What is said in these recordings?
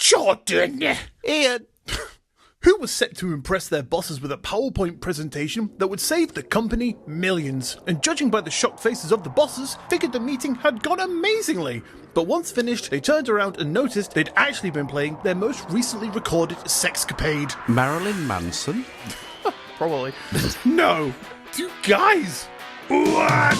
Jordan! Iain! Who was set to impress their bosses with a PowerPoint presentation that would save the company millions, and judging by the shocked faces of the bosses, figured the meeting had gone amazingly. But once finished, they turned around and noticed they'd actually been playing their most recently recorded sexcapade. Marilyn Manson? Probably. No! You guys! What?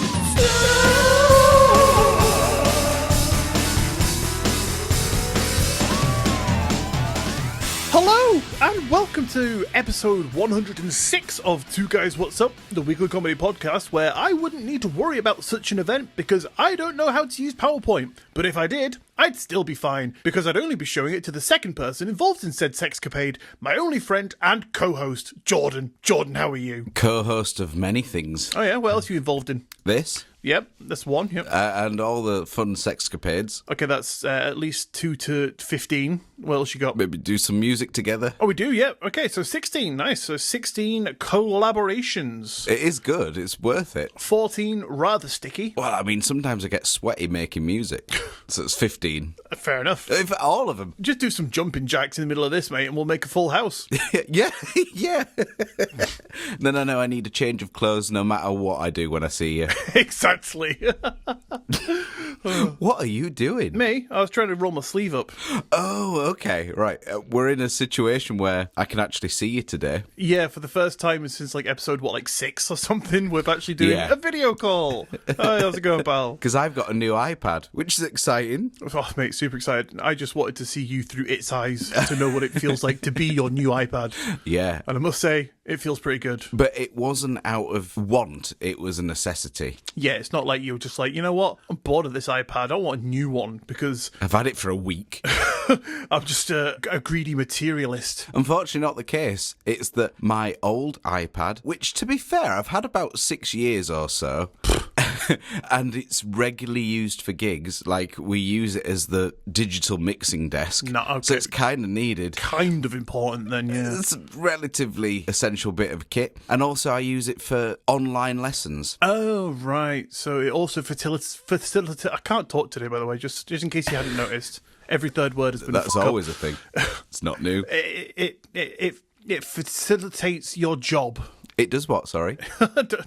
Hello, and welcome to episode 106 of Two Guys What's Up, the weekly comedy podcast where I wouldn't need to worry about such an event because I don't know how to use PowerPoint. But if I did, I'd still be fine, because I'd only be showing it to the second person involved in said sexcapade, my only friend and co-host, Jordan. Jordan, how are you? Co-host of many things. Oh yeah, what else are you involved in? This? Yep, that's one, yep. And all the fun sexcapades. Okay, that's at least 2 to 15. What else you got? Maybe do some music together. Oh, we do, yep. Okay, so 16, nice. So 16 collaborations. It is good, it's worth it. 14 rather sticky. Well, I mean, sometimes I get sweaty making music. So it's 15. Fair enough. If all of them. Just do some jumping jacks in the middle of this, mate, and we'll make a full house. Yeah. Then I know I need a change of clothes no matter what I do when I see you. Exactly. What are you doing? Me? I was trying to roll my sleeve up. Oh, okay, right. We're in a situation where I can actually see you today. Yeah, for the first time since like episode, 6 or something, we're actually doing a video call. Hi, how's it going, pal? Because I've got a new iPad, which is exciting. Oh, mate, super excited. I just wanted to see you through its eyes to know what it feels like to be your new iPad. Yeah. And I must say, it feels pretty good. But it wasn't out of want, it was a necessity. Yeah, it's not like you were just like, you know what? I'm bored of this iPad. I want a new one because I've had it for a week. I'm just a greedy materialist. Unfortunately, not the case. It's that my old iPad, which to be fair, I've had about 6 years or so, and it's regularly used for gigs. Like, we use it as the digital mixing desk. No, okay. So it's kind of needed. Kind of important then, yeah. It's a relatively essential bit of kit. And also I use it for online lessons. Oh, right. So it also facilitates... I can't talk today, by the way, just in case you hadn't noticed. Every third word has been That's always a thing. It's not new. It facilitates your job. It does what, sorry?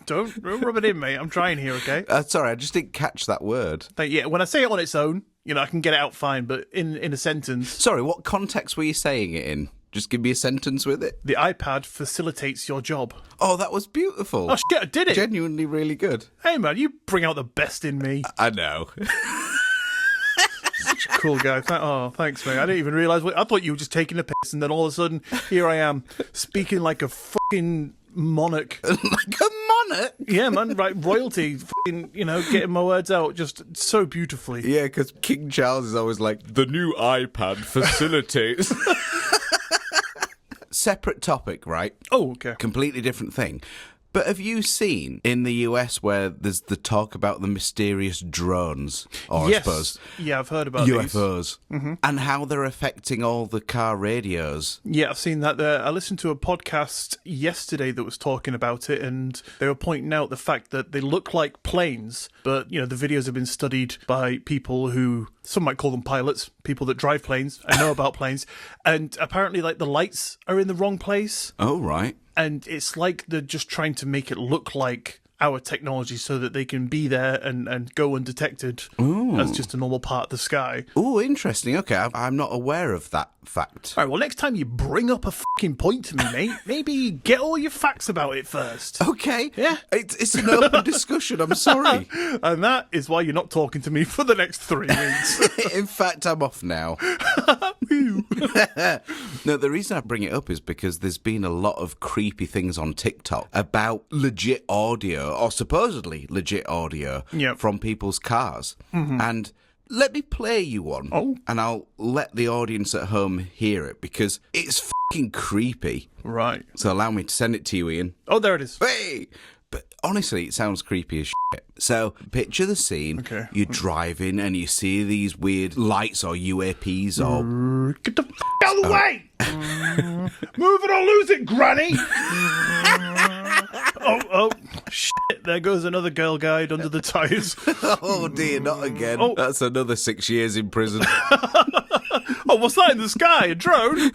Don't rub it in, mate. I'm trying here, okay? Sorry, I just didn't catch that word. Yeah, when I say it on its own, I can get it out fine, but in a sentence... Sorry, what context were you saying it in? Just give me a sentence with it. The iPad facilitates your job. Oh, that was beautiful. Oh, shit, I did it. Genuinely really good. Hey, man, you bring out the best in me. I know. Such a cool guy. Thanks, mate. I didn't even realise. I thought you were just taking a piss, and then all of a sudden, here I am, speaking like a fucking monarch. Like a monarch? Yeah, man, right, royalty, fucking, getting my words out just so beautifully. Yeah, because King Charles is always like, the new iPad facilitates... Separate topic, right? Oh, okay. Completely different thing. But have you seen in the US where there's the talk about the mysterious drones? Or yes. I suppose Yeah, I've heard about UFOs. these. Mm-hmm. And how they're affecting all the car radios. Yeah, I've seen that there. I listened to a podcast yesterday that was talking about it, and they were pointing out the fact that they look like planes, but, the videos have been studied by people who, some might call them pilots, people that drive planes and know about planes, and apparently, the lights are in the wrong place. Oh, right. And it's like they're just trying to make it look like our technology so that they can be there and go undetected as just a normal part of the sky. Oh, interesting. Okay, I'm not aware of that fact. All right, well, next time you bring up a fucking point to me, mate, maybe get all your facts about it first. Okay. Yeah. It's an open discussion, I'm sorry. And that is why you're not talking to me for the next 3 weeks. In fact, I'm off now. No, the reason I bring it up is because there's been a lot of creepy things on TikTok about legit audio, or supposedly legit audio, from people's cars. Mm-hmm. And let me play you one, and I'll let the audience at home hear it, because it's fucking creepy. Right. So allow me to send it to you, Iain. Oh, there it is. Hey! But honestly, it sounds creepy as shit. So, picture the scene. Okay. You're driving and you see these weird lights or UAPs or... Get the out of the way! Move it or lose it, granny! Oh, shit. There goes another Girl Guide under the tyres. Oh, dear, not again. Oh. That's another 6 years in prison. Oh, what's that in the sky? A drone?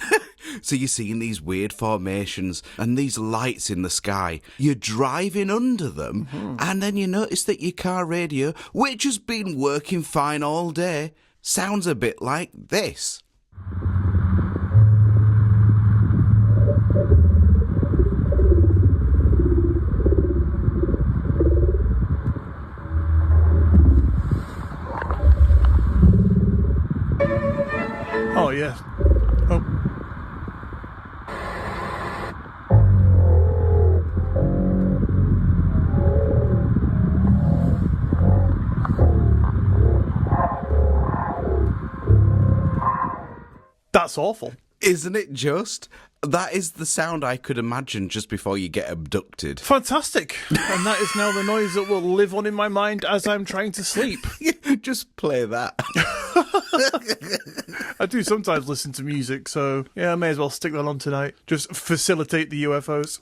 So you're seeing these weird formations and these lights in the sky. You're driving under them, and then you notice that your car radio, which has been working fine all day, sounds a bit like this. Oh, yeah. Oh. That's awful. Isn't it just? That is the sound I could imagine just before you get abducted. Fantastic. And that is now the noise that will live on in my mind as I'm trying to sleep. Just play that. I do sometimes listen to music, so yeah, I may as well stick that on tonight. Just facilitate the UFOs.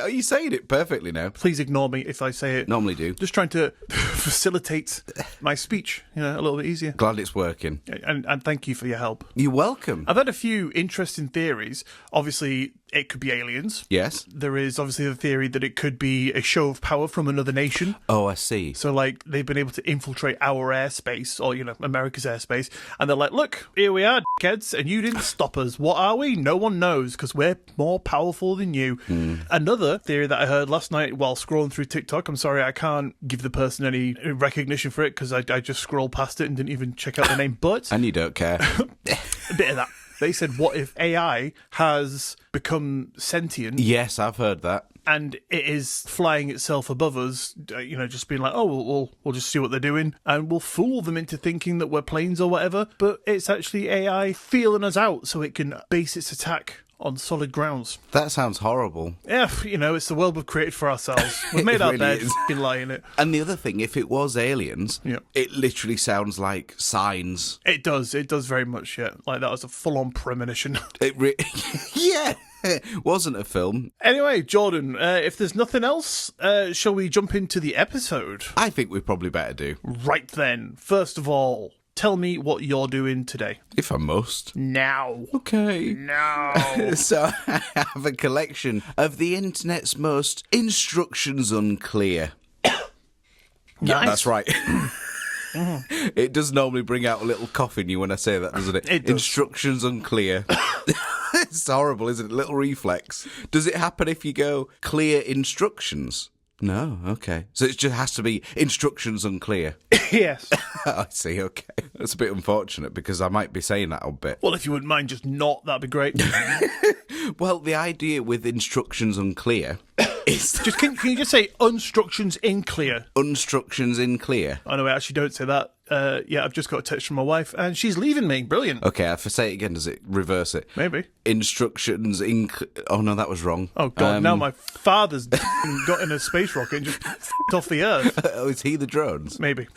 Are you saying it perfectly now? Please ignore me if I say it. Normally do. Just trying to facilitate my speech, a little bit easier. Glad it's working. And thank you for your help. You're welcome. I've had a few interesting theories. Obviously, it could be aliens. Yes. There is obviously the theory that it could be a show of power from another nation. Oh, I see. So, like, they've been able to infiltrate our airspace, or, America's airspace, and they're like, look, here we are, dickheads, and you didn't stop us. What are we? No one knows, because we're more powerful than you. Another theory that I heard last night while scrolling through TikTok, I'm sorry, I can't give the person any recognition for it, because I just scrolled past it and didn't even check out the name, but... And you don't care. A bit of that. They said, what if AI has become sentient? Yes, I've heard that. And it is flying itself above us, just being like, oh, we'll just see what they're doing, and we'll fool them into thinking that we're planes or whatever, but it's actually AI feeling us out so it can base its attack on solid grounds. That sounds horrible. Yeah, it's the world we've created for ourselves. We've made our really bed, been lying it. And the other thing, if it was aliens, it literally sounds like signs. It does very much, yeah. Like that was a full-on premonition. Yeah. Wasn't a film. Anyway, Jordan, if there's nothing else, shall we jump into the episode? I think we probably better do. Right then. First of all, tell me what you're doing today. If I must. Now. Okay. Now. So I have a collection of the internet's most instructions unclear. Yeah, that's right. It does normally bring out a little cough in you when I say that, doesn't it? It does. Instructions unclear. It's horrible, isn't it? Little reflex. Does it happen if you go clear instructions? No, okay. So it just has to be instructions unclear. Yes. I see, okay. That's a bit unfortunate because I might be saying that a bit. Well, if you wouldn't mind just not, that'd be great. Well, the idea with instructions unclear is... Just can you just say instructions in clear? Instructions in clear. Oh, no, I actually don't say that. I've just got a text from my wife and she's leaving me. Brilliant. Okay, if I say it again, does it reverse it? Maybe. Instructions in... Oh, no, that was wrong. Oh, God, now my father's got in a space rocket and just f***ed off the Earth. Oh, is he the drones? Maybe.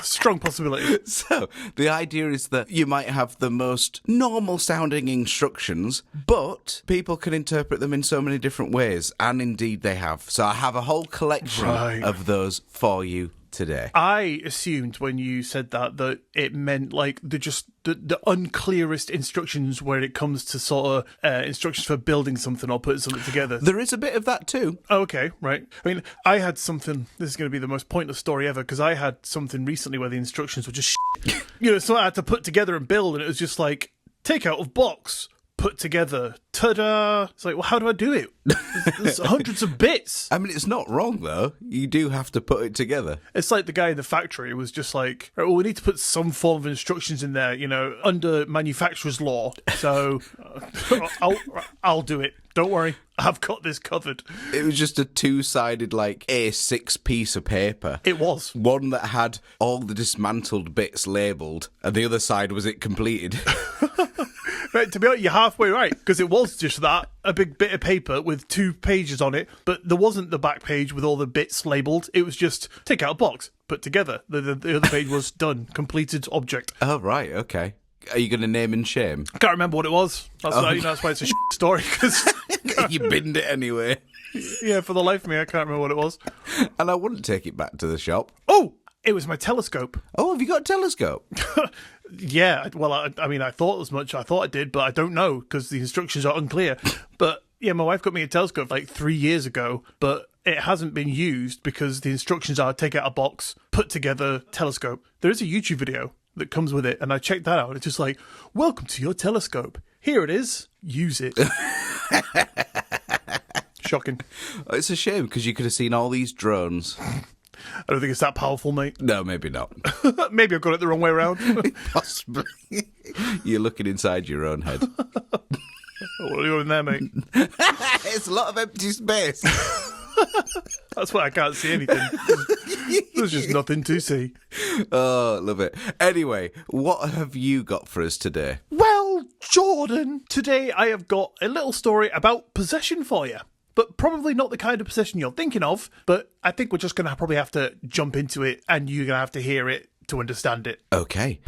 Strong possibility. So, the idea is that you might have the most normal-sounding instructions, but people can interpret them in so many different ways, and indeed they have. So I have a whole collection of those for you today. I assumed when you said that it meant like the unclearest instructions when it comes to sort of instructions for building something or putting something together. There is a bit of that too. Oh, okay, right. I mean, I had something, this is going to be the most pointless story ever, because I had something recently where the instructions were just so I had to put together and build, and it was just like, take out of box, put together, ta-da. It's like, well, how do I do it? There's hundreds of bits. I mean, it's not wrong, though. You do have to put it together. It's like the guy in the factory was just like, right, well, we need to put some form of instructions in there, under manufacturer's law. So I'll do it. Don't worry. I've got this covered. It was just a two-sided, like, A6 piece of paper. It was. One that had all the dismantled bits labelled, and the other side was it completed. But to be honest, you're halfway right, because it was just that, a big bit of paper with 2 pages on it, but there wasn't the back page with all the bits labelled. It was just, take out a box, put together. The other page was done, completed object. Oh, right, okay. Are you going to name and shame? I can't remember what it was. That's why it's a story, because... You binned it anyway. Yeah, for the life of me, I can't remember what it was. And I wouldn't take it back to the shop. Oh! It was my telescope. Oh, have you got a telescope? Yeah, well, I mean, I thought as much. I thought I did, but I don't know because the instructions are unclear. But yeah, my wife got me a telescope like 3 years ago, but it hasn't been used because the instructions are take out a box, put together telescope. There is a YouTube video that comes with it, and I checked that out. It's just like, welcome to your telescope. Here it is. Use it. Shocking. It's a shame because you could have seen all these drones. I don't think it's that powerful, mate. No, maybe not. Maybe I've got it the wrong way around. Possibly. You're looking inside your own head. What are you doing there, mate? It's a lot of empty space. That's why I can't see anything. There's just nothing to see. Oh, love it. Anyway, what have you got for us today? Well, Jordan, today I have got a little story about possession for you. But probably not the kind of possession you're thinking of, but I think we're just going to probably have to jump into it and you're going to have to hear it to understand it. Okay.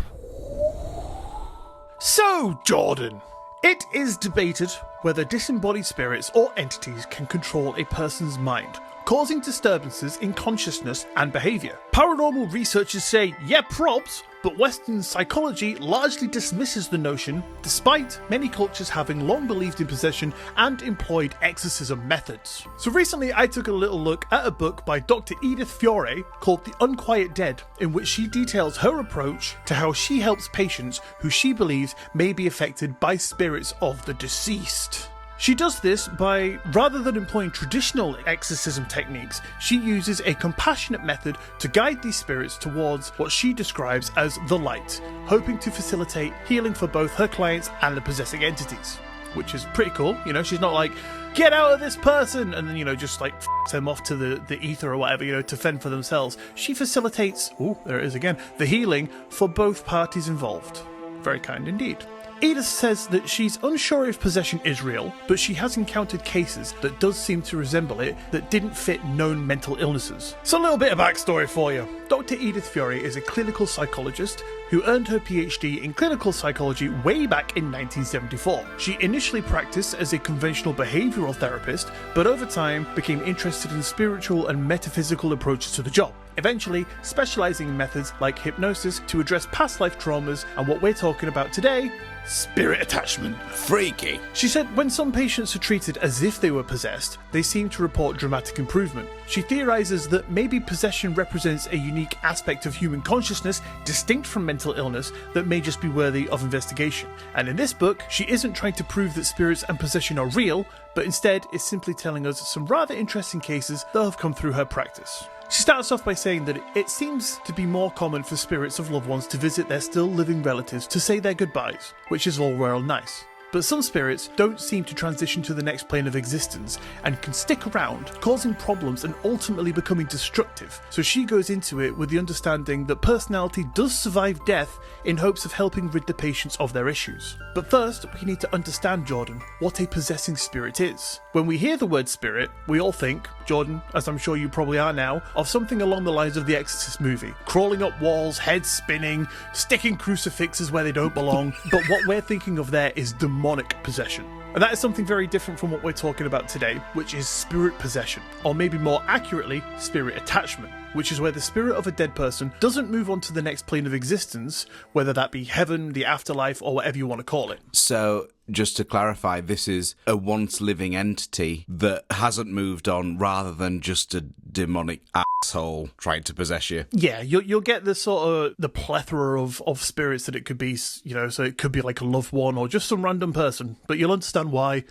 So, Jordan, it is debated whether disembodied spirits or entities can control a person's mind, causing disturbances in consciousness and behaviour. Paranormal researchers say, yeah, props, but Western psychology largely dismisses the notion, despite many cultures having long believed in possession and employed exorcism methods. So recently I took a little look at a book by Dr. Edith Fiore called The Unquiet Dead, in which she details her approach to how she helps patients who she believes may be affected by spirits of the deceased. She does this by, rather than employing traditional exorcism techniques, she uses a compassionate method to guide these spirits towards what she describes as the light, hoping to facilitate healing for both her clients and the possessing entities. Which is pretty cool, you know, she's not like, get out of this person, and then, you know, just like them off to the ether or whatever, you know, to fend for themselves. She facilitates, there it is again, the healing for both parties involved. Very kind indeed. Edith says that she's unsure if possession is real, but she has encountered cases that does seem to resemble it that didn't fit known mental illnesses. So a little bit of backstory for you. Dr. Edith Fiore is a clinical psychologist who earned her PhD in clinical psychology way back in 1974. She initially practiced as a conventional behavioural therapist, but over time became interested in spiritual and metaphysical approaches to the job, eventually specialising in methods like hypnosis to address past life traumas and what we're talking about today, spirit attachment. Freaky. She said when some patients are treated as if they were possessed, they seem to report dramatic improvement. She theorises that maybe possession represents a unique aspect of human consciousness distinct from mental illness that may just be worthy of investigation. And in this book, she isn't trying to prove that spirits and possession are real, but instead is simply telling us some rather interesting cases that have come through her practice. She starts off by saying that it seems to be more common for spirits of loved ones to visit their still living relatives to say their goodbyes, which is all well and nice. But some spirits don't seem to transition to the next plane of existence and can stick around, causing problems and ultimately becoming destructive. So she goes into it with the understanding that personality does survive death in hopes of helping rid the patients of their issues. But first, we need to understand, Jordan, what a possessing spirit is. When we hear the word spirit, we all think, Jordan, as I'm sure you probably are now, of something along the lines of the Exorcist movie. Crawling up walls, heads spinning, sticking crucifixes where they don't belong. But what we're thinking of there is demonic possession. And that is something very different from what we're talking about today, which is spirit possession, or maybe more accurately, spirit attachment, which is where the spirit of a dead person doesn't move on to the next plane of existence, whether that be heaven, the afterlife, or whatever you want to call it. So, just to clarify, this is a once living entity that hasn't moved on rather than just a demonic asshole trying to possess you. Yeah, you'll get the sort of the plethora of spirits that it could be, you know, so it could be like a loved one or just some random person, but you'll understand why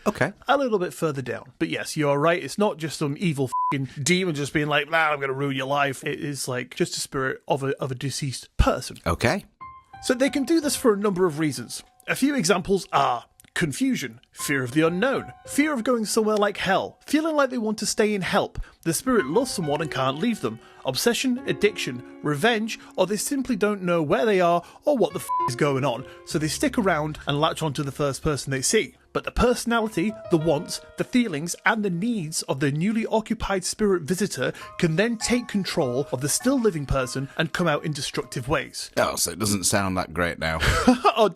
a little bit further down. But yes, you're right, it's not just some evil fucking demon just being like, I'm going to ruin your life. It is like just a spirit of a deceased person. Okay. So they can do this for a number of reasons. A few examples are confusion, fear of the unknown, fear of going somewhere like hell, feeling like they want to stay in help, the spirit loves someone and can't leave them, obsession, addiction, revenge, or they simply don't know where they are or what the is going on, so they stick around and latch onto the first person they see. but the personality, the wants, the feelings, and the needs of the newly occupied spirit visitor can then take control of the still living person and come out in destructive ways. Oh, so it doesn't sound that great now. Oh,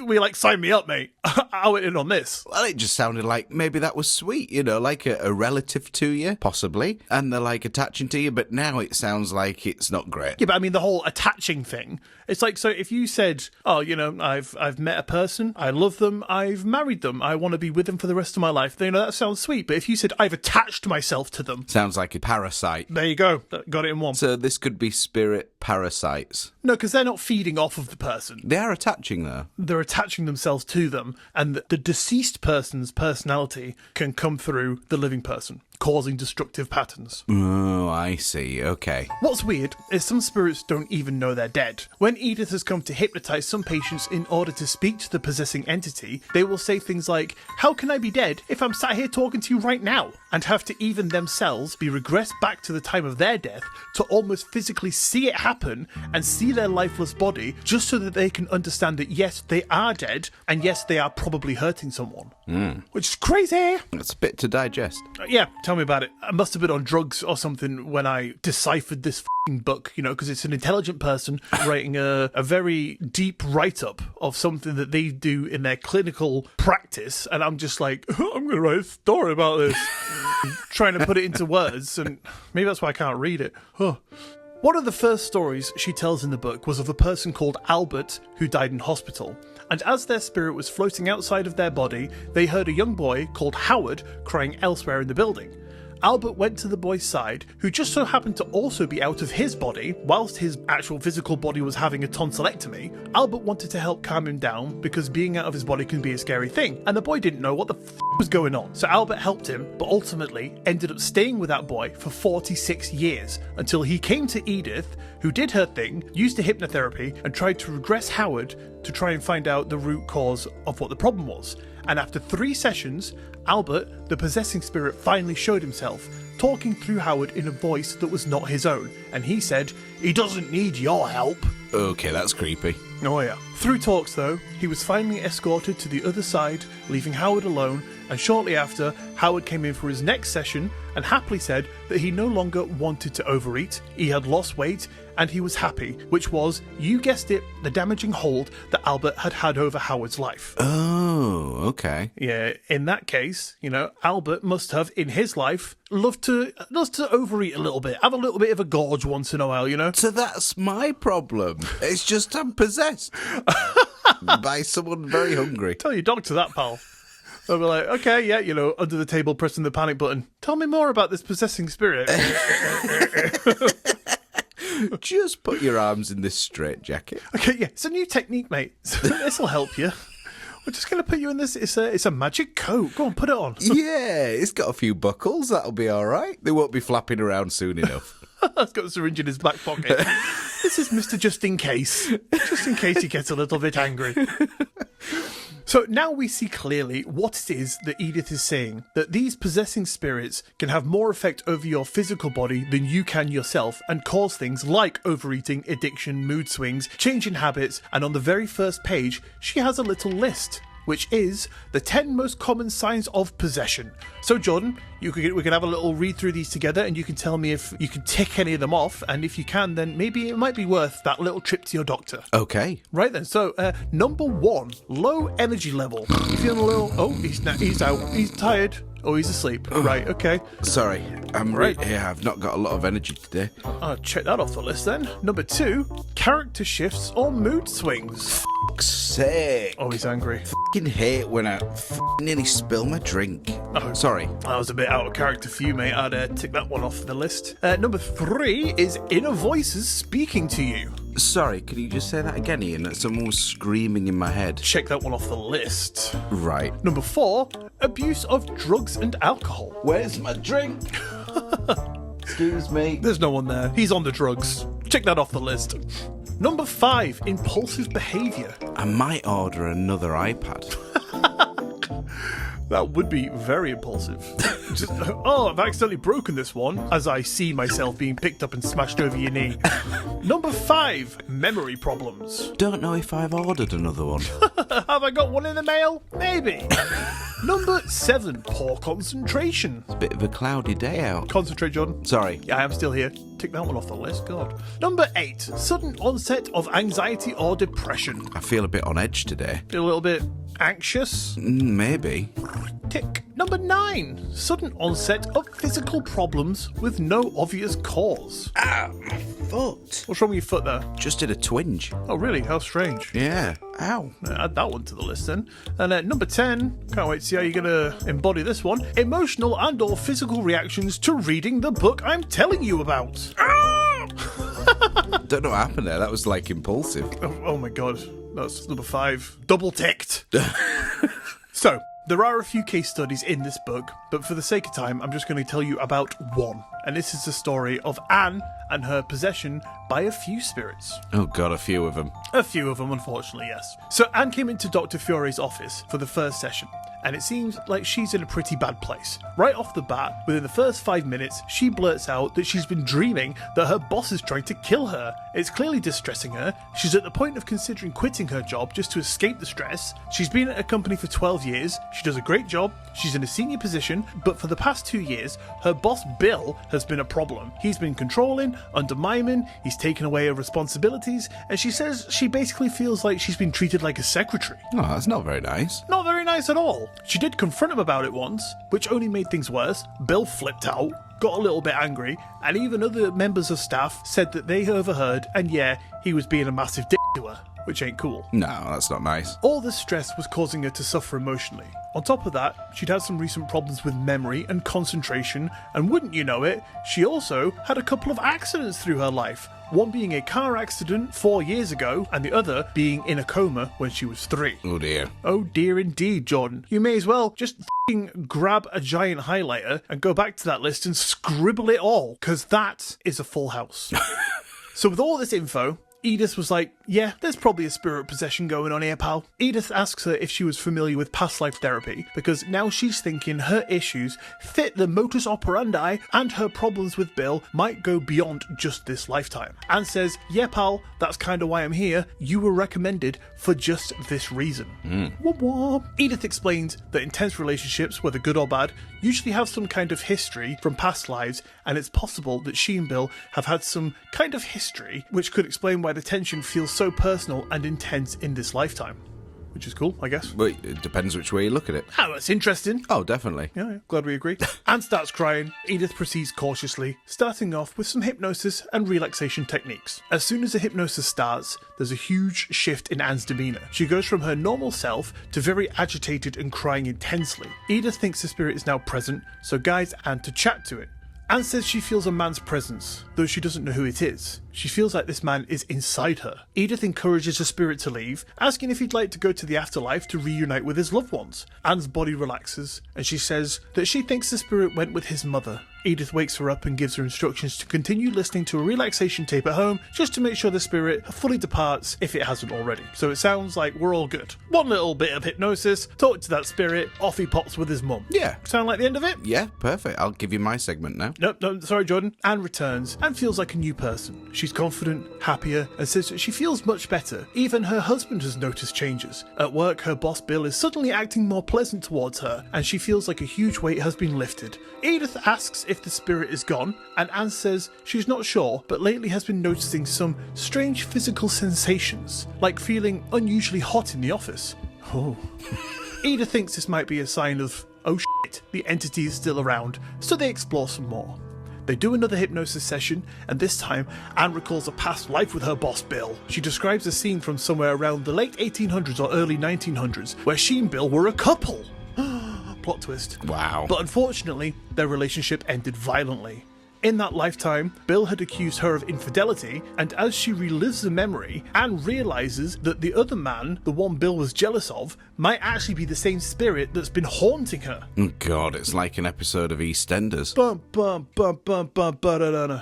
we sign me up, mate. I went in on this. Well, it just sounded like maybe that was sweet, like a relative to you, possibly, and they're attaching to you, but now it sounds like it's not great. Yeah, but I mean, the whole attaching thing, it's so if you said, oh, I've met a person, I love them, I've married them, I want to be with them for the rest of my life, that sounds sweet. But if you said, I've attached myself to them. Sounds like a parasite. There you go. Got it in one. So this could be spirit parasites. No, because they're not feeding off of the person. They are attaching, though. They're attaching themselves to them, and the deceased person's personality can come through the living person, causing destructive patterns. Oh, I see. Okay. What's weird is some spirits don't even know they're dead. When Edith has come to hypnotize some patients in order to speak to the possessing entity, they will say things like, how can I be dead if I'm sat here talking to you right now? And have to even themselves be regressed back to the time of their death to almost physically see it happen and see their lifeless body, just so that they can understand that yes, they are dead, and yes, they are probably hurting someone. Which is crazy. It's a bit to digest. Yeah, tell me about it. I must have been on drugs or something when I deciphered this book, because it's an intelligent person writing a very deep write-up of something that they do in their clinical practice, and I'm just like, I'm going to write a story about this. Trying to put it into words, and maybe that's why I can't read it. One of the first stories she tells in the book was of a person called Albert who died in hospital, and as their spirit was floating outside of their body, they heard a young boy called Howard crying elsewhere in the building. Albert went to the boy's side, who just so happened to also be out of his body, whilst his actual physical body was having a tonsillectomy. Albert wanted to help calm him down, because being out of his body can be a scary thing, and the boy didn't know what the was going on. So Albert helped him, but ultimately ended up staying with that boy for 46 years, until he came to Edith, who did her thing, used the hypnotherapy, and tried to regress Howard to try and find out the root cause of what the problem was. And after 3 sessions, Albert, the possessing spirit, finally showed himself, talking through Howard in a voice that was not his own, and he said, he doesn't need your help. Okay, that's creepy. Oh yeah. Through talks though, he was finally escorted to the other side, leaving Howard alone, and shortly after, Howard came in for his next session and happily said that he no longer wanted to overeat, he had lost weight, and he was happy, which was, you guessed it, the damaging hold that Albert had had over Howard's life. Oh, okay. Yeah, in that case, Albert must have, in his life, loved to overeat a little bit, have a little bit of a gorge once in a while, So that's my problem. It's just I'm possessed by someone very hungry. Tell your doctor that, pal. They'll be like, okay, yeah, under the table pressing the panic button. Tell me more about this possessing spirit. Just put your arms in this straitjacket. Okay, yeah, it's a new technique, mate. This will help you. We're just going to put you in this. It's a magic coat. Go on, put it on. Yeah, it's got a few buckles. That'll be all right. They won't be flapping around soon enough. He's got a syringe in his back pocket. This is Mr. Just in case. Just in case he gets a little bit angry. So now we see clearly what it is that Edith is saying, that these possessing spirits can have more effect over your physical body than you can yourself and cause things like overeating, addiction, mood swings, changing habits, and on the very first page, she has a little list, which is the 10 most common signs of possession. So Jordan, we can have a little read through these together and you can tell me if you can tick any of them off, and if you can, then maybe it might be worth that little trip to your doctor. Okay. Right then, so number 1, low energy level. You feeling a little, he's out, he's tired, oh, he's asleep. Right, okay. Sorry, I'm right here. I've not got a lot of energy today. I'll check that off the list then. Number 2, character shifts or mood swings. Fuck's sake. Oh, he's angry. Fucking hate when I nearly spill my drink. Oh, sorry. That was a bit out of character for you, mate. I'd tick that one off the list. Number 3 is inner voices speaking to you. Sorry, could you just say that again, Ian? Someone was screaming in my head. Check that one off the list. Right. Number 4, abuse of drugs and alcohol. Where's my drink? Excuse me. There's no one there. He's on the drugs. Check that off the list. Number 5, impulsive behaviour. I might order another iPad. That would be very impulsive. Just, I've accidentally broken this one, as I see myself being picked up and smashed over your knee. Number 5, memory problems. Don't know if I've ordered another one. Have I got one in the mail? Maybe. Number 7, poor concentration. It's a bit of a cloudy day out. Concentrate, Jordan. Sorry. Yeah, I am still here. Tick that one off the list, God. Number 8, sudden onset of anxiety or depression. I feel a bit on edge today. Feel a little bit anxious? Maybe. Tick. Number 9, sudden onset of physical problems with no obvious cause. Ah, my foot. What's wrong with your foot there? Just did a twinge. Oh, really? How strange. Yeah. Ow. Add that one to the list then. And number 10, can't wait to see how you're going to embody this one. Emotional and or physical reactions to reading the book I'm telling you about. Don't know what happened there. That was like impulsive. Oh my god. That's number 5. Double ticked. So, there are a few case studies in this book, but for the sake of time, I'm just going to tell you about one. And this is the story of Anne and her possession by a few spirits. Oh god, a few of them. A few of them, unfortunately, yes. So Anne came into Dr. Fiore's office for the first session, and it seems like she's in a pretty bad place. Right off the bat, within the first 5 minutes, she blurts out that she's been dreaming that her boss is trying to kill her. It's clearly distressing her. She's at the point of considering quitting her job just to escape the stress. She's been at a company for 12 years. She does a great job. She's in a senior position, but for the past 2 years, her boss Bill has been a problem. He's been controlling, undermining, he's taken away her responsibilities, and she says she basically feels like she's been treated like a secretary. Oh, that's not very nice. Not very nice at all. She did confront him about it once, which only made things worse. Bill flipped out, got a little bit angry, and even other members of staff said that they overheard, and yeah, he was being a massive dick to her, which ain't cool. No, that's not nice. All this stress was causing her to suffer emotionally. On top of that, she'd had some recent problems with memory and concentration, and wouldn't you know it, she also had a couple of accidents through her life. One being a car accident 4 years ago, and the other being in a coma when she was 3. Oh dear. Oh dear indeed, Jordan. You may as well just f***ing grab a giant highlighter and go back to that list and scribble it all, because that is a full house. So with all this info, Edith was like, yeah, there's probably a spirit possession going on here, pal. Edith asks her if she was familiar with past life therapy, because now she's thinking her issues fit the modus operandi and her problems with Bill might go beyond just this lifetime. Anne says, yeah, pal, that's kind of why I'm here. You were recommended for just this reason. Wah wah. Edith explains that intense relationships, whether good or bad, usually have some kind of history from past lives, and it's possible that she and Bill have had some kind of history, which could explain why the tension feels so personal and intense in this lifetime. Which is cool, I guess. Well, it depends which way you look at it. Oh, that's interesting. Oh, definitely. Yeah, glad we agree. Anne starts crying. Edith proceeds cautiously, starting off with some hypnosis and relaxation techniques. As soon as the hypnosis starts, there's a huge shift in Anne's demeanour. She goes from her normal self to very agitated and crying intensely. Edith thinks the spirit is now present, so guides Anne to chat to it. Anne says she feels a man's presence, though she doesn't know who it is. She feels like this man is inside her. Edith encourages the spirit to leave, asking if he'd like to go to the afterlife to reunite with his loved ones. Anne's body relaxes, and she says that she thinks the spirit went with his mother. Edith wakes her up and gives her instructions to continue listening to a relaxation tape at home, just to make sure the spirit fully departs if it hasn't already. So it sounds like we're all good. One little bit of hypnosis, talk to that spirit, off he pops with his mum. Yeah. Sound like the end of it? Yeah, perfect. I'll give you my segment now. No, sorry, Jordan. Anne returns and feels like a new person. She's confident, happier, and says that she feels much better. Even her husband has noticed changes. At work, her boss Bill is suddenly acting more pleasant towards her, and she feels like a huge weight has been lifted. Edith asks if the spirit is gone, and Anne says she's not sure, but lately has been noticing some strange physical sensations, like feeling unusually hot in the office. Oh. Edith thinks this might be a sign of, oh shit, the entity is still around, so they explore some more. They do another hypnosis session, and this time Anne recalls a past life with her boss Bill. She describes a scene from somewhere around the late 1800s or early 1900s, where she and Bill were a couple. Plot twist. Wow. But unfortunately, their relationship ended violently. In that lifetime, Bill had accused her of infidelity, and as she relives the memory, Anne realises that the other man, the one Bill was jealous of, might actually be the same spirit that's been haunting her. Oh, God, it's like an episode of EastEnders. Bum, bum, bum, bum, bum, ba-da-da-da.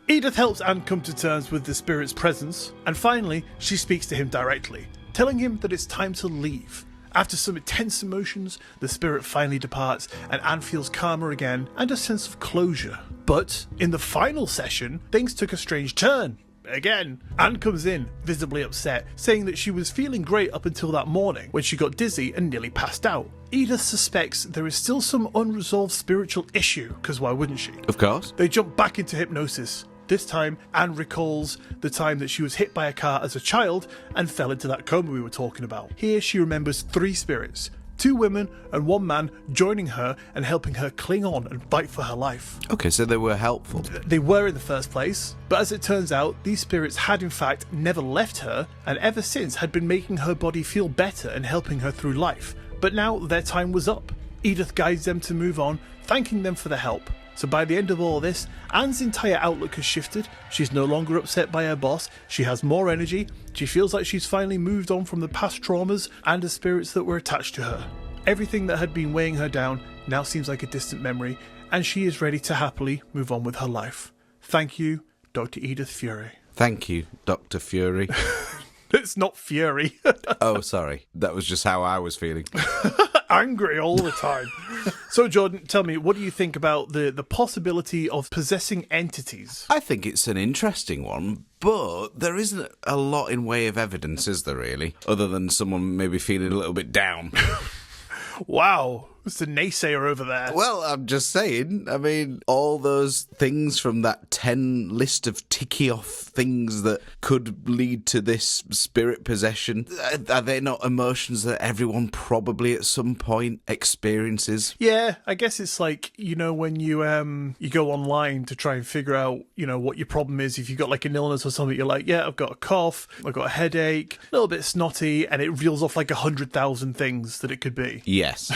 Edith helps Anne come to terms with the spirit's presence, and finally, she speaks to him directly, telling him that it's time to leave. After some intense emotions, the spirit finally departs, and Anne feels calmer again and a sense of closure. But in the final session, things took a strange turn. again. Anne comes in, visibly upset, saying that she was feeling great up until that morning, when she got dizzy and nearly passed out. Edith suspects there is still some unresolved spiritual issue, because why wouldn't she? Of course. They jump back into hypnosis. This time, Anne recalls the time that she was hit by a car as a child and fell into that coma we were talking about. Here she remembers 3 spirits, 2 women and 1 man joining her and helping her cling on and fight for her life. Okay, so they were helpful. They were in the first place, but as it turns out, these spirits had in fact never left her and ever since had been making her body feel better and helping her through life. But now their time was up. Edith guides them to move on, thanking them for the help. So by the end of all this, Anne's entire outlook has shifted. She's no longer upset by her boss. She has more energy. She feels like she's finally moved on from the past traumas and the spirits that were attached to her. Everything that had been weighing her down now seems like a distant memory, and she is ready to happily move on with her life. Thank you, Dr. Edith Fury. Thank you, Dr. Fury. It's not Fury. Oh, sorry. That was just how I was feeling. Angry all the time. So, Jordan, tell me, what do you think about the possibility of possessing entities? I think it's an interesting one, but there isn't a lot in way of evidence, is there really? Other than someone maybe feeling a little bit down. Wow. It's the naysayer over there. Well, I'm just saying, I mean, all those things from that 10 list of ticky off things that could lead to this spirit possession, are they not emotions that everyone probably at some point experiences? Yeah, I guess it's like, you know, when you go online to try and figure out, you know, what your problem is. If you've got like an illness or something, you're like, yeah, I've got a cough, I've got a headache, a little bit snotty, and it reels off like 100,000 things that it could be. Yes.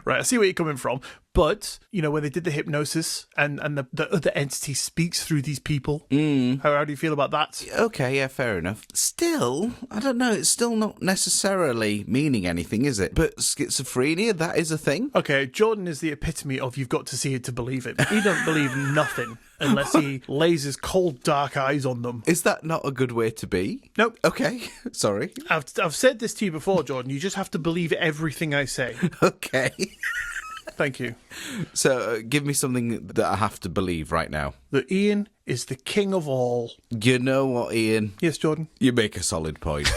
Right, I see where you're coming from. But, you know, when they did the hypnosis and the other entity speaks through these people, how do you feel about that? Okay, yeah, fair enough. Still, I don't know, it's still not necessarily meaning anything, is it? But schizophrenia, that is a thing? Okay, Jordan is the epitome of you've got to see it to believe it. He don't believe nothing unless he lays his cold, dark eyes on them. Is that not a good way to be? Nope. Okay, sorry. I've said this to you before, Jordan. You just have to believe everything I say. Okay. Thank you. So, give me something that I have to believe right now. That Iain is the king of all. You know what, Iain? Yes, Jordan? You make a solid point.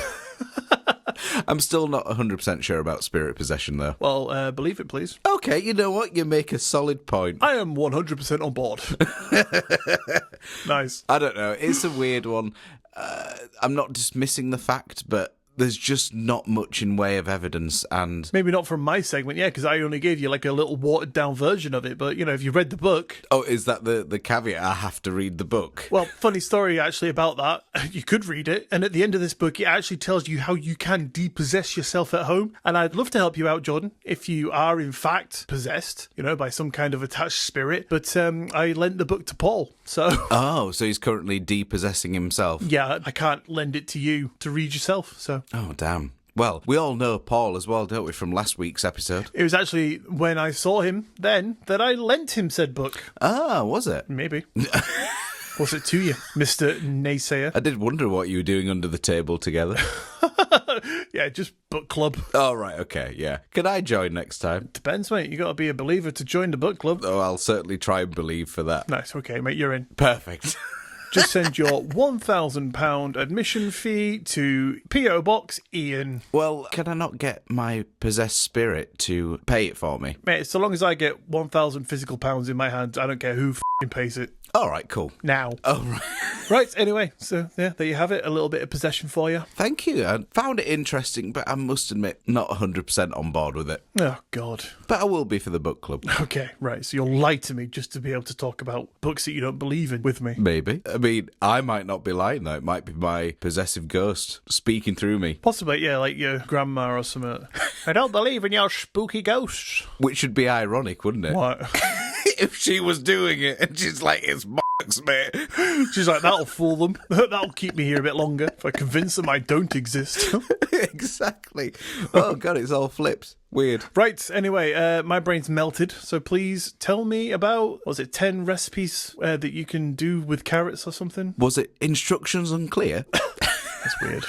I'm still not 100% sure about spirit possession, though. Well, believe it, please. Okay, you know what? You make a solid point. I am 100% on board. Nice. I don't know. It's a weird one. I'm not dismissing the fact, but there's just not much in way of evidence, and maybe not from my segment, yeah, because I only gave you like a little watered down version of it, but you know, if you read the book. Oh, is that the caveat? I have to read the book. Well, funny story actually about that. You could read it, and at the end of this book it actually tells you how you can depossess yourself at home, and I'd love to help you out, Jordan, if you are in fact possessed, you know, by some kind of attached spirit. But I lent the book to Paul, so oh, so he's currently depossessing himself. Yeah, I can't lend it to you to read yourself, so oh, damn. Well, we all know Paul as well, don't we, from last week's episode? It was actually when I saw him then that I lent him said book. Ah, was it? Maybe. Was it to you, Mr. Naysayer? I did wonder what you were doing under the table together. Yeah, just book club. Oh, right, okay, yeah. Can I join next time? Depends, mate. You got to be a believer to join the book club. Oh, I'll certainly try and believe for that. Nice, okay, mate, you're in. Perfect. Just send your £1,000 admission fee to P.O. Box Iain. Well, can I not get my possessed spirit to pay it for me? Mate, so long as I get 1,000 physical pounds in my hand, I don't care who pays it. All right, cool. Now. Oh, right. Right, anyway, so yeah, there you have it. A little bit of possession for you. Thank you. I found it interesting, but I must admit, not 100% on board with it. Oh, God. But I will be for the book club. Okay, right, so you'll lie to me just to be able to talk about books that you don't believe in with me. Maybe. I mean, I might not be lying, though. It might be my possessive ghost speaking through me. Possibly, yeah, like your grandma or something. I don't believe in your spooky ghosts. Which would be ironic, wouldn't it? What? If she was doing it and she's like, it's bollocks, mate. She's like, that'll fool them. That'll keep me here a bit longer if I convince them I don't exist. Exactly. Oh, God, it's all flipped. Weird. Right, anyway, my brain's melted, so please tell me about, what was it, 10 recipes that you can do with carrots or something? Was it instructions unclear? That's weird.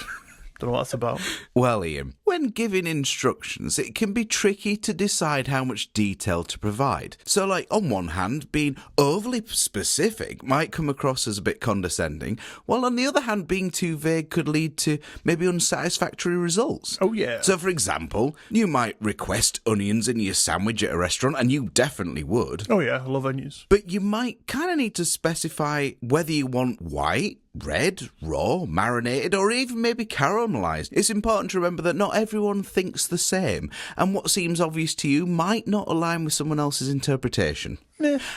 Don't know what that's about. Well, Iain, when when giving instructions, it can be tricky to decide how much detail to provide. So, like, on one hand, being overly specific might come across as a bit condescending, while on the other hand, being too vague could lead to maybe unsatisfactory results. Oh, yeah. So, for example, you might request onions in your sandwich at a restaurant, and you definitely would. Oh, yeah, I love onions. But you might kind of need to specify whether you want white, red, raw, marinated, or even maybe caramelised. It's important to remember that not everyone thinks the same, and what seems obvious to you might not align with someone else's interpretation.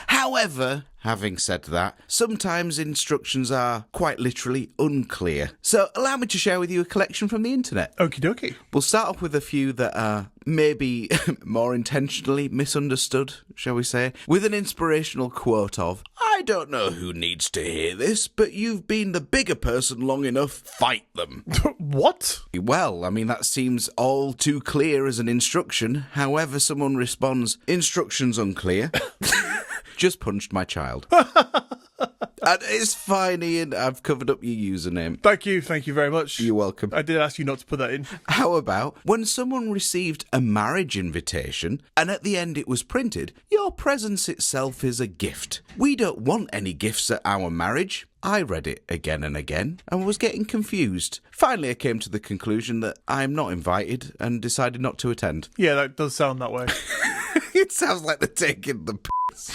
However, having said that, sometimes instructions are quite literally unclear. So allow me to share with you a collection from the internet. Okie dokie. We'll start off with a few that are maybe more intentionally misunderstood, shall we say, with an inspirational quote of, "I don't know who needs to hear this, but you've been the bigger person long enough, fight them." What? Well, I mean, that seems all too clear as an instruction. However, someone responds, "Instructions unclear." Just punched my child. And it's fine, Ian. I've covered up your username. Thank you very much. You're welcome. I did ask you not to put that in. How about when someone received a marriage invitation and at the end it was printed, "Your presence itself is a gift. We don't want any gifts at our marriage." I read it again and again and was getting confused. Finally, I came to the conclusion that I'm not invited and decided not to attend. Yeah, that does sound that way. It sounds like they're taking the piss.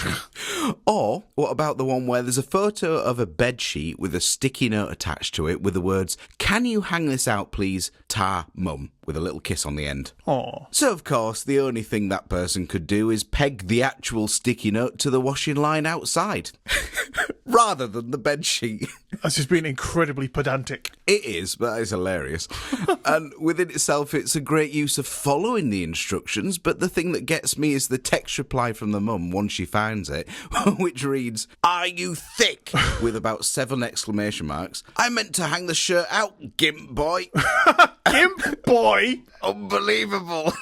Or, what about the one where there's a photo of a bedsheet with a sticky note attached to it with the words, "Can you hang this out, please? Ta, mum," with a little kiss on the end. Aw. So, of course, the only thing that person could do is peg the actual sticky note to the washing line outside, rather than the bedsheet. That's just being incredibly pedantic. It is, but it's hilarious. And within itself, it's a great use of following the instructions, but the thing that gets me is the text reply from the mum once she finds it, which reads, "Are you thick?" with about 7 exclamation marks. "I meant to hang the shirt out, gimp boy." Gimp boy? Unbelievable.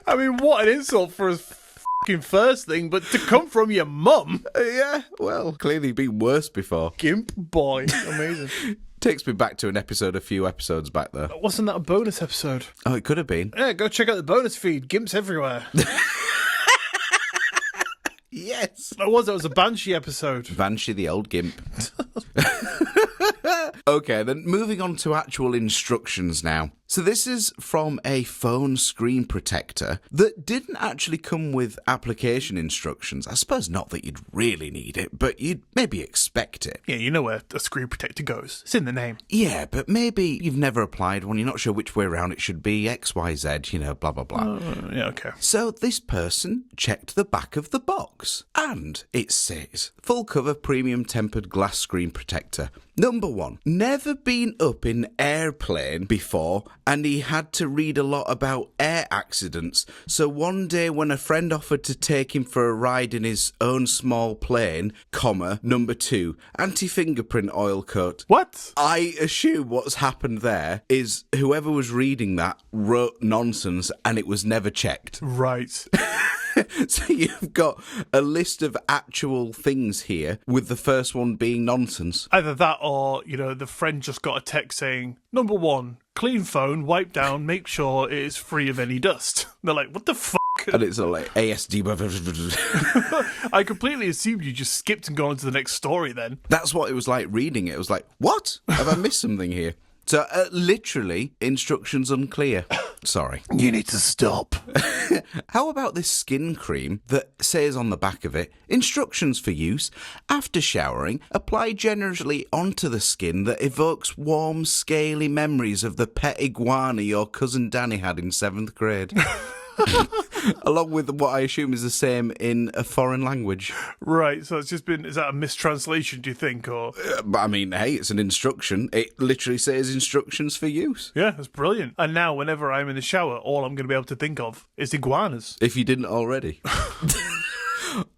I mean, what an insult for a fucking first thing, but to come from your mum. Yeah, well, clearly been worse before. Gimp boy. Amazing. Takes me back to an episode a few episodes back there. Wasn't that a bonus episode? Oh, it could have been. Yeah, go check out the bonus feed. Gimps everywhere. Yes. That was a Banshee episode. Banshee the old gimp. Okay, then moving on to actual instructions now. So this is from a phone screen protector that didn't actually come with application instructions. I suppose not that you'd really need it, but you'd maybe expect it. Yeah, you know where a screen protector goes. It's in the name. Yeah, but maybe you've never applied one, you're not sure which way around it should be, X, Y, Z, you know, blah, blah, blah. Yeah, okay. So this person checked the back of the box, and it says, full cover premium tempered glass screen protector. Number 1, never been up in airplane before, and he had to read a lot about air accidents. So one day when a friend offered to take him for a ride in his own small plane, number 2, anti-fingerprint oil coat. What? I assume what's happened there is whoever was reading that wrote nonsense and it was never checked. Right. So you've got a list of actual things here, with the first one being nonsense. Either that or, you know, the friend just got a text saying, number 1, clean phone, wipe down, make sure it is free of any dust. They're like, what the fuck? And it's all like ASD. I completely assumed you just skipped and gone on to the next story then. That's what it was like reading it. It was like, what? Have I missed something here? So, literally, instructions unclear. Sorry. You need to stop. How about this skin cream that says on the back of it, instructions for use. After showering, apply generously onto the skin that evokes warm, scaly memories of the pet iguana your cousin Danny had in 7th grade. Along with what I assume is the same in a foreign language. Right, so it's just been, is that a mistranslation, do you think, or? But I mean, hey, it's an instruction. It literally says instructions for use. Yeah, that's brilliant. And now, whenever I'm in the shower, all I'm going to be able to think of is iguanas. If you didn't already.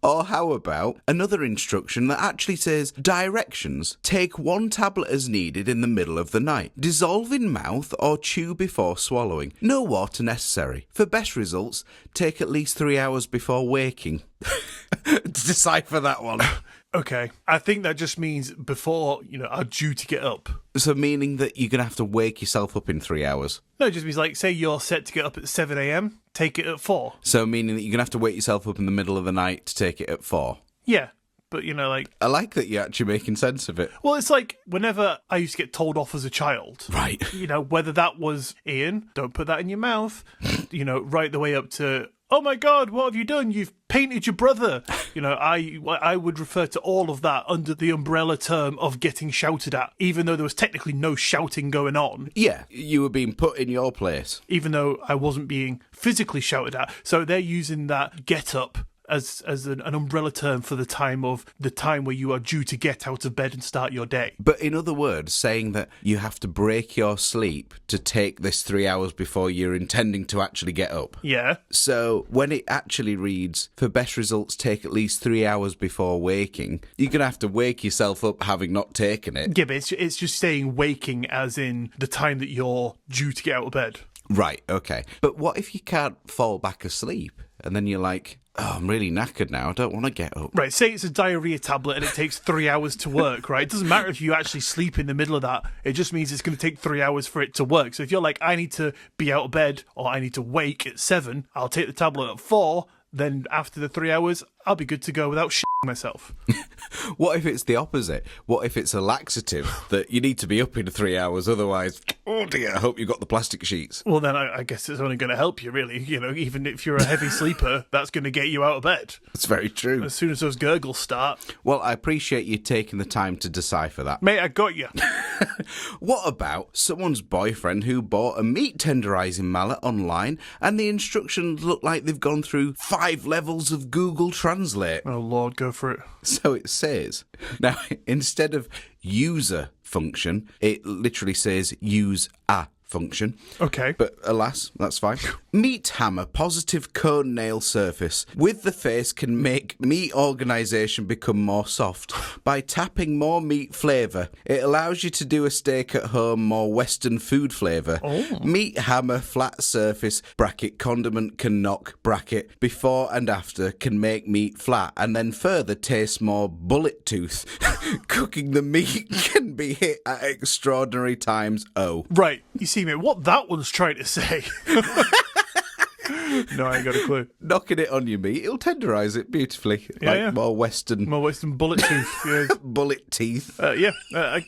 Or how about another instruction that actually says, directions, take 1 tablet as needed in the middle of the night. Dissolve in mouth or chew before swallowing. No water necessary. For best results, take at least 3 hours before waking. Decipher that one. Okay. I think that just means before, are due to get up. So meaning that you're going to have to wake yourself up in 3 hours? No, it just means like, say you're set to get up at 7 a.m, take it at 4. So meaning that you're going to have to wake yourself up in the middle of the night to take it at 4? Yeah. But, I like that you're actually making sense of it. Well, it's like whenever I used to get told off as a child. Right. Whether that was, Iain, don't put that in your mouth, right the way up to, oh my God, what have you done? You've painted your brother. I would refer to all of that under the umbrella term of getting shouted at, even though there was technically no shouting going on. Yeah, you were being put in your place. Even though I wasn't being physically shouted at. So they're using that get up as an umbrella term for the time where you are due to get out of bed and start your day. But in other words, saying that you have to break your sleep to take this 3 hours before you're intending to actually get up. Yeah. So when it actually reads, for best results take at least 3 hours before waking, you're going to have to wake yourself up having not taken it. Yeah, but it's just saying waking as in the time that you're due to get out of bed. Right, okay. But what if you can't fall back asleep and then you're like, oh, I'm really knackered now, I don't want to get up. Right, say it's a diarrhea tablet and it takes 3 hours to work, right? It doesn't matter if you actually sleep in the middle of that. It just means it's going to take 3 hours for it to work. So if you're like, I need to be out of bed or I need to wake at 7, I'll take the tablet at 4, then after the 3 hours, I'll be good to go without shitting myself. What if it's the opposite? What if it's a laxative that you need to be up in 3 hours, otherwise, oh dear, I hope you've got the plastic sheets. Well, then I guess it's only going to help you, really. Even if you're a heavy sleeper, that's going to get you out of bed. That's very true. As soon as those gurgles start. Well, I appreciate you taking the time to decipher that. Mate, I got you. What about someone's boyfriend who bought a meat tenderising mallet online and the instructions look like they've gone through 5 levels of Google Translate? Oh, Lord, go for it. So it says, now, instead of user function, it literally says use a function. Okay. But alas, that's fine. Meat hammer, positive cone nail surface. With the face can make meat organisation become more soft. By tapping more meat flavour, it allows you to do a steak at home more Western food flavour. Oh. Meat hammer, flat surface, bracket, condiment can knock, bracket, before and after can make meat flat and then further taste more bullet tooth. Cooking the meat can be hit at extraordinary times. Oh. Right. You see, mate, what that one's trying to say. No, I ain't got a clue. Knocking it on your meat, it'll tenderise it beautifully. Yeah. More Western bullet tooth. Yeah. bullet teeth. I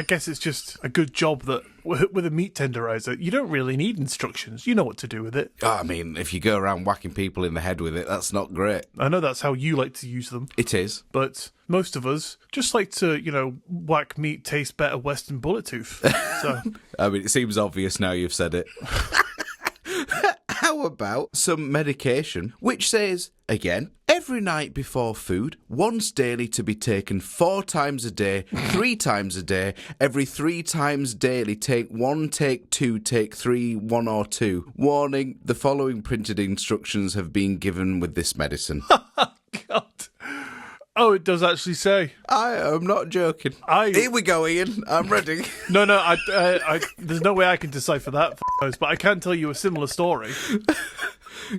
guess it's just a good job that with a meat tenderizer, you don't really need instructions. You know what to do with it. I mean, if you go around whacking people in the head with it, that's not great. I know that's how you like to use them. It is. But most of us just like to, whack meat taste better Western bullet tooth. So I mean, it seems obvious now you've said it. How about some medication which says, again, every night before food, once daily to be taken 4 times a day, 3 times a day, every 3 times daily, take 1, take 2, take 3, 1 or 2. Warning, the following printed instructions have been given with this medicine. God. Oh, it does actually say. I am not joking. Here we go, Iain. I'm ready. No, there's no way I can decipher that, but I can tell you a similar story.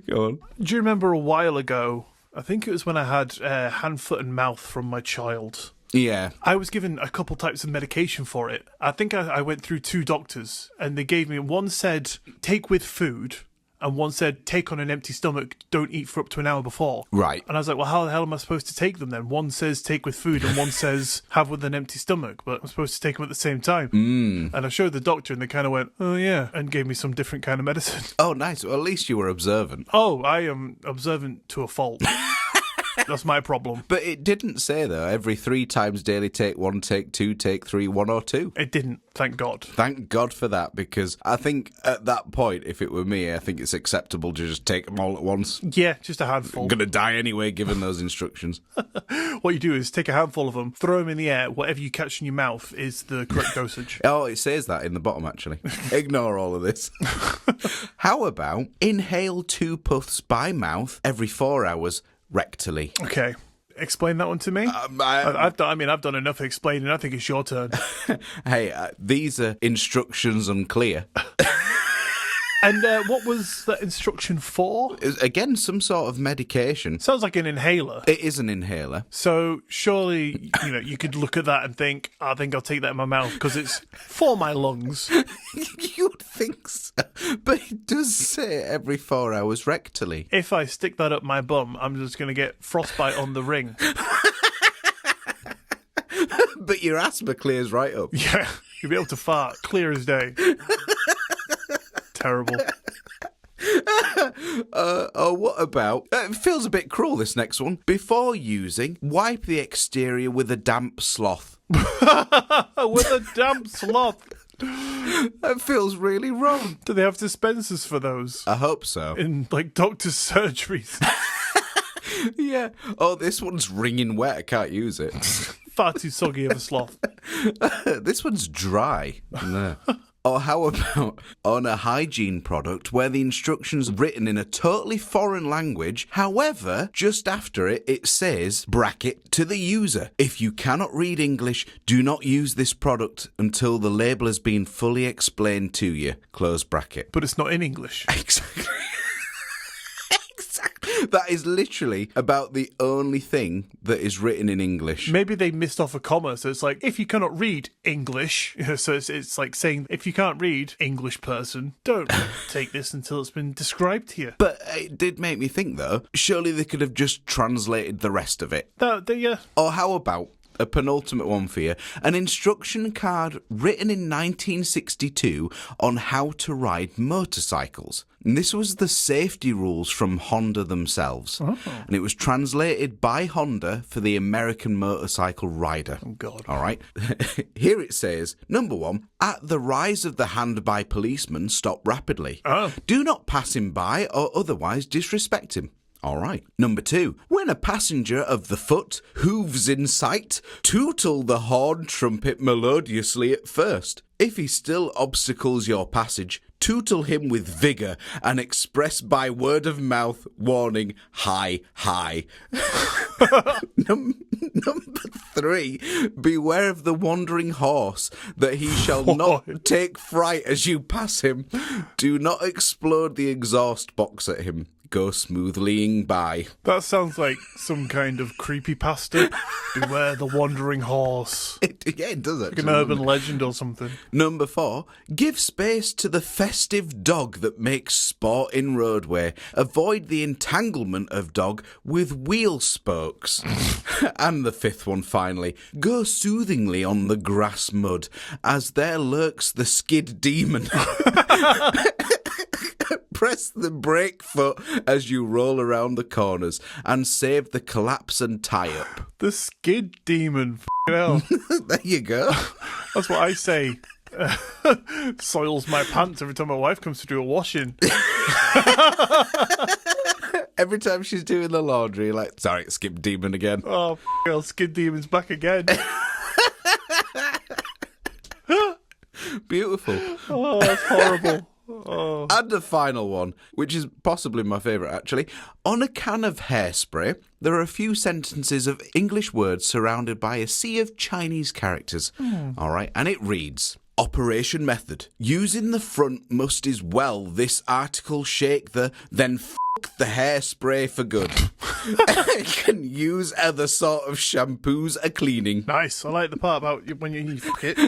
Go on. Do you remember a while ago, I think it was when I had hand, foot and mouth from my child. Yeah. I was given a couple types of medication for it. I think I went through 2 doctors, and they gave me, one said, take with food, and one said, take on an empty stomach, don't eat for up to an hour before. Right. And I was like, well, how the hell am I supposed to take them then? One says take with food and one says have with an empty stomach, but I'm supposed to take them at the same time. And I showed the doctor and they kind of went, oh yeah, and gave me some different kind of medicine. Oh, nice. Well, at least you were observant. Oh, I am observant to a fault. That's my problem. But it didn't say, though, every 3 times daily, take 1, take 2, take 3, 1 or 2. It didn't, thank God. Thank God for that, because I think at that point, if it were me, I think it's acceptable to just take them all at once. Yeah, just a handful. I'm going to die anyway, given those instructions. What you do is take a handful of them, throw them in the air, whatever you catch in your mouth is the correct dosage. Oh, it says that in the bottom, actually. Ignore all of this. How about inhale 2 puffs by mouth every 4 hours, rectally? Okay. Explain that one to me. I've done enough explaining. I think it's your turn. Hey, these are instructions unclear. And what was that instruction for? Again, some sort of medication. Sounds like an inhaler. It is an inhaler. So surely, you could look at that and think, I think I'll take that in my mouth because it's for my lungs. You'd think so. But it does say every 4 hours rectally. If I stick that up my bum, I'm just going to get frostbite on the ring. But your asthma clears right up. Yeah, you'll be able to fart clear as day. Terrible. What about... it feels a bit cruel, this next one. Before using, wipe the exterior with a damp sloth. With a damp sloth. That feels really wrong. Do they have dispensers for those? I hope so. In, doctor's surgeries. Yeah. Oh, this one's wringing wet. I can't use it. Far too soggy of a sloth. This one's dry. No. Or how about on a hygiene product where the instructions are written in a totally foreign language, however, just after it, it says, bracket, to the user. If you cannot read English, do not use this product until the label has been fully explained to you, close bracket. But it's not in English. Exactly. That is literally about the only thing that is written in English. Maybe they missed off a comma, so it's like, if you cannot read English, so it's like saying, if you can't read English person, don't take this until it's been described here. But it did make me think, though, surely they could have just translated the rest of it. Yeah. Or how about... a penultimate one for you. An instruction card written in 1962 on how to ride motorcycles. And this was the safety rules from Honda themselves. Oh. And it was translated by Honda for the American motorcycle rider. Oh, God. All right. Here it says, number 1, at the rise of the hand by policeman, stop rapidly. Oh. Do not pass him by or otherwise disrespect him. All right. Number 2, when a passenger of the foot, hooves in sight, tootle the horn trumpet melodiously at first. If he still obstacles your passage, tootle him with vigour and express by word of mouth warning, hi, hi. Number 3, beware of the wandering horse, that he shall not take fright as you pass him. Do not explode the exhaust box at him. Go smoothlying by. That sounds like some kind of creepypasta. Beware the wandering horse. It does actually. Like an urban legend or something. Number 4, give space to the festive dog that makes sport in roadway. Avoid the entanglement of dog with wheel spokes. And the 5th one, finally, go soothingly on the grass mud, as there lurks the skid demon. Press the brake foot as you roll around the corners and save the collapse and tie-up. The skid demon, hell. There you go. That's what I say. Soils my pants every time my wife comes to do a washing. Every time she's doing the laundry, like, sorry, skid demon again. Oh, hell, skid demon's back again. Beautiful. Oh, that's horrible. Oh. And the final one, which is possibly my favourite actually. On a can of hairspray, there are a few sentences of English words surrounded by a sea of Chinese characters. All right, and it reads, operation method. Using the front must as well this article shake the, then fuck the hairspray for good. Can use other sort of shampoos a cleaning. Nice, I like the part about when you fuck it.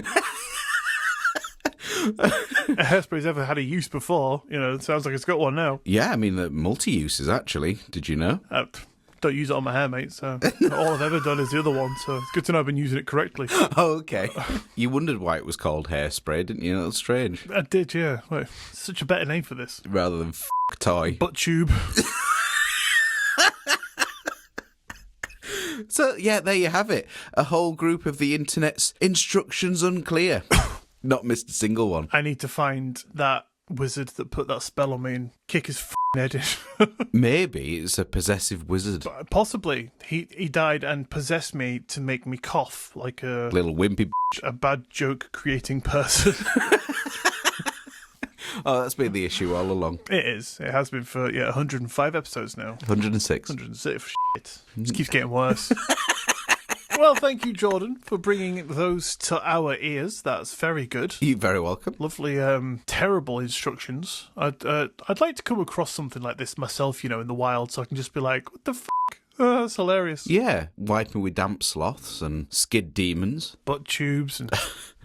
Hairspray's ever had a use before. It sounds like it's got one now. Yeah, I mean, the multi-uses, actually. Did you know? Don't use it on my hair, mate, so all I've ever done is the other one, so it's good to know I've been using it correctly. Oh, okay. You wondered why it was called hairspray, didn't you? That's strange. I did, yeah. Wait, such a better name for this. Rather than toy. Butt tube. So, yeah, there you have it. A whole group of the internet's instructions unclear. Not missed a single one. I need to find that wizard that put that spell on me and kick his head in. Maybe it's a possessive wizard. Possibly. He died and possessed me to make me cough like a... little wimpy a bad joke creating person. Oh, that's been the issue all along. It is. It has been for 105 episodes now. 106. 106. Shit. Just keeps getting worse. Well, thank you, Jordan, for bringing those to our ears. That's very good. You're very welcome. Lovely, terrible instructions. I'd like to come across something like this myself, in the wild, so I can just be like, what the f***? Oh, that's hilarious. Yeah, wipe me with damp sloths and skid demons. Butt tubes and...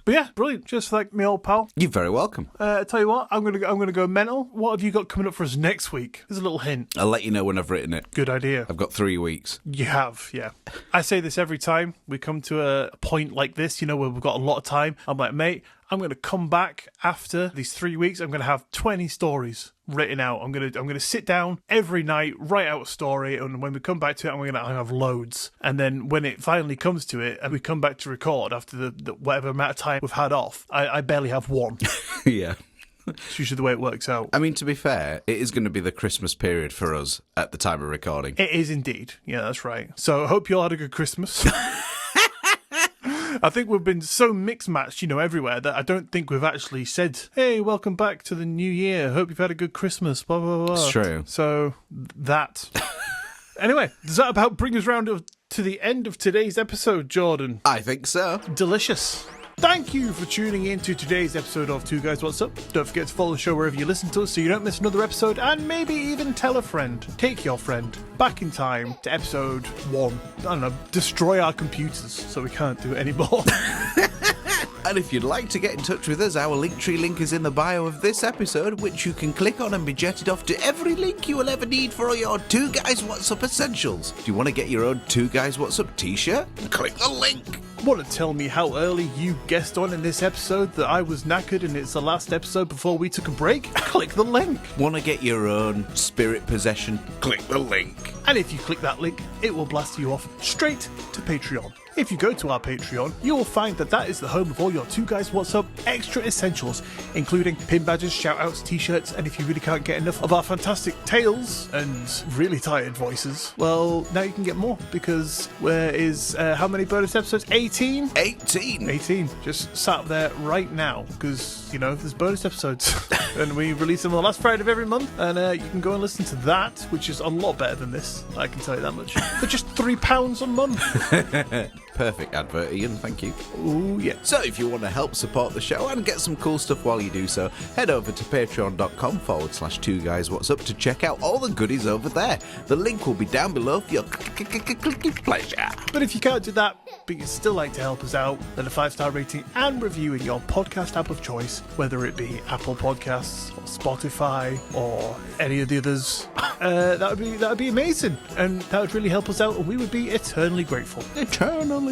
But yeah, brilliant. Just like me old pal. You're very welcome. I tell you what, I'm gonna go mental. What have you got coming up for us next week? There's a little hint. I'll let you know when I've written it. Good idea. I've got 3 weeks. You have, yeah. I say this every time we come to a point like this, where we've got a lot of time. I'm like, mate, I'm going to come back after these 3 weeks. I'm going to have 20 stories written out. I'm going to sit down every night, write out a story, and when we come back to it, I'm going to have loads. And then when it finally comes to it, and we come back to record after the whatever amount of time we've had off, I barely have one. Yeah. It's usually the way it works out. I mean, to be fair, it is going to be the Christmas period for us at the time of recording. It is indeed. Yeah, that's right. So I hope you all had a good Christmas. I think we've been so mixed-matched, everywhere, that I don't think we've actually said, hey, welcome back to the new year. Hope you've had a good Christmas, blah, blah, blah. It's true. So, that. Anyway, does that about bring us round to the end of today's episode, Jordan? I think so. Delicious. Thank you for tuning in to today's episode of Two Guys What's Up. Don't forget to follow the show wherever you listen to us so you don't miss another episode, and maybe even tell a friend. Take your friend back in time to episode 1. I don't know, destroy our computers so we can't do it anymore. And if you'd like to get in touch with us, our Linktree link is in the bio of this episode, which you can click on and be jetted off to every link you will ever need for all your Two Guys What's Up essentials. Do you want to get your own Two Guys What's Up t-shirt? Click the link. Want to tell me how early you guessed on in this episode that I was knackered and it's the last episode before we took a break? Click the link. Want to get your own spirit possession? Click the link. And if you click that link, it will blast you off straight to Patreon. If you go to our Patreon, you will find that is the home of all your Two Guys What's Up extra essentials, including pin badges, shout-outs, t-shirts, and if you really can't get enough of our fantastic tales and really tired voices, well, now you can get more, because where is, how many bonus episodes? 18? 18. Just sat there right now, because, there's bonus episodes, and we release them on the last Friday of every month, and you can go and listen to that, which is a lot better than this, I can tell you that much, for just £3 a month. Perfect advert, Iain, thank you. Ooh, yeah. So if you want to help support the show and get some cool stuff while you do so, head over to patreon.com/Two Guys What's Up to check out all the goodies over there. The link will be down below for your pleasure. But if you can't do that, but you'd still like to help us out, then a 5-star rating and review in your podcast app of choice, whether it be Apple Podcasts or Spotify or any of the others, that would be amazing, and that would really help us out, and we would be eternally grateful. Eternally.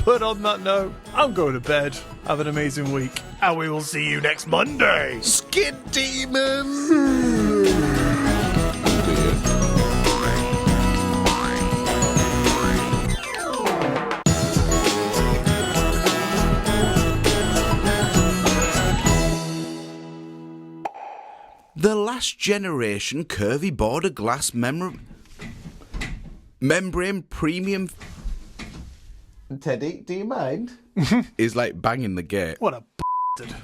But on that note, I'm going to bed. Have an amazing week, and we will see you next Monday. Skid Demon! The last generation curvy border glass membrane premium... Teddy, do you mind? He's like banging the gate. What a bastard.